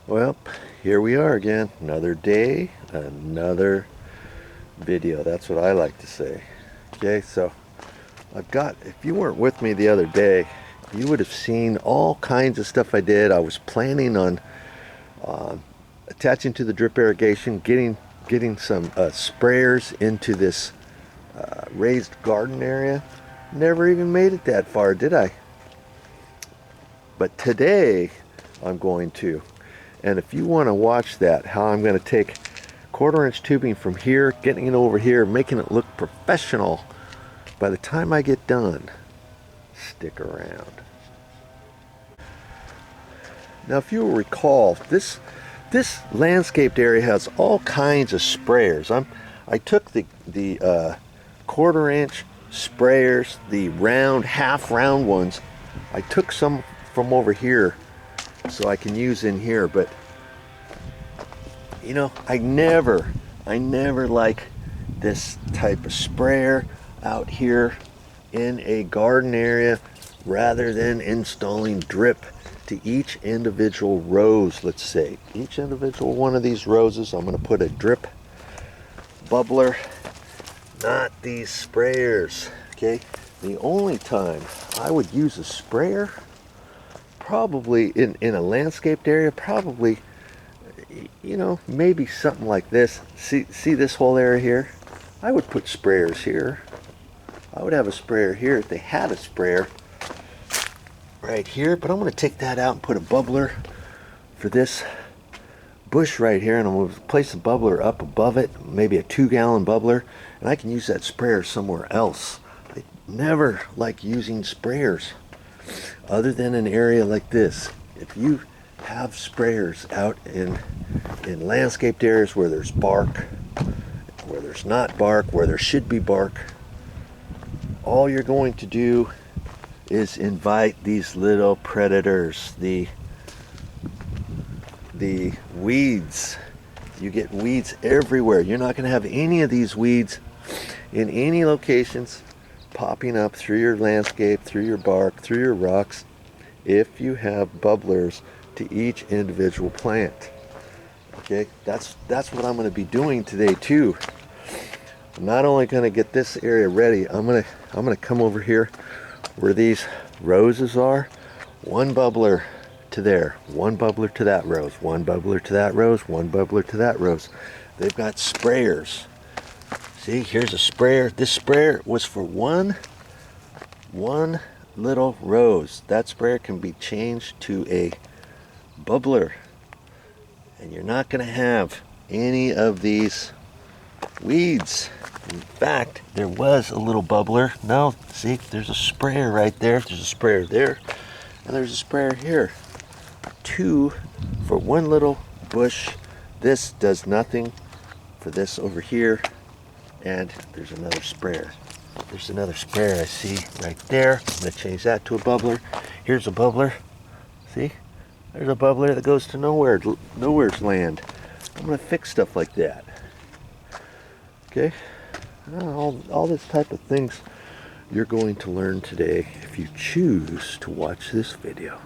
Well, here we are again. Another day, another video. That's what I like to say. Okay, so if you weren't with me the other day, you would have seen all kinds of stuff I did. I was planning on attaching to the drip irrigation, getting some sprayers into this raised garden area. Never even made it that far, did I? But today, I'm going to. And if you want to watch that, how I'm going to take 1/4 inch tubing from here, getting it over here, making it look professional, by the time I get done, stick around. Now if you'll recall, this landscaped area has all kinds of sprayers. I took the 1/4 inch sprayers, the round, half round ones. I took some from over here so I can use in here, but you know, I never like this type of sprayer out here in a garden area rather than installing drip to each individual rose. Let's say each individual one of these roses, I'm going to put a drip bubbler, not these sprayers. Okay, the only time I would use a sprayer, probably in a landscaped area, probably, you know, maybe something like this. See this whole area here? I would put sprayers here. I would have a sprayer here if they had a sprayer right here, but I'm going to take that out and put a bubbler for this bush right here, and I'm going to place a bubbler up above it, maybe a 2-gallon bubbler, and I can use that sprayer somewhere else. I never like using sprayers other than an area like this. If you have sprayers out in landscaped areas where there's bark, where there's not bark, where there should be bark, all you're going to do is invite these little predators, the weeds. You get weeds everywhere. You're not going to have any of these weeds in any locations popping up through your landscape, through your bark, through your rocks, if you have bubblers to each individual plant. Okay, that's what I'm going to be doing today too. I'm not only going to get this area ready, I'm going to come over here where these roses are. One bubbler to there, one bubbler to that rose, one bubbler to that rose, one bubbler to that rose. They've got sprayers. See, here's a sprayer. This sprayer was for one little rose. That sprayer can be changed to a bubbler, and you're not going to have any of these weeds. In fact, there was a little bubbler. No, see, there's a sprayer right there. There's a sprayer there, and there's a sprayer here. 2 for one little bush. This does nothing for this over here. And there's another sprayer. There's another sprayer I see right there. I'm going to change that to a bubbler. Here's a bubbler. See? There's a bubbler that goes to nowhere's land. I'm going to fix stuff like that. Okay? All this type of things you're going to learn today if you choose to watch this video.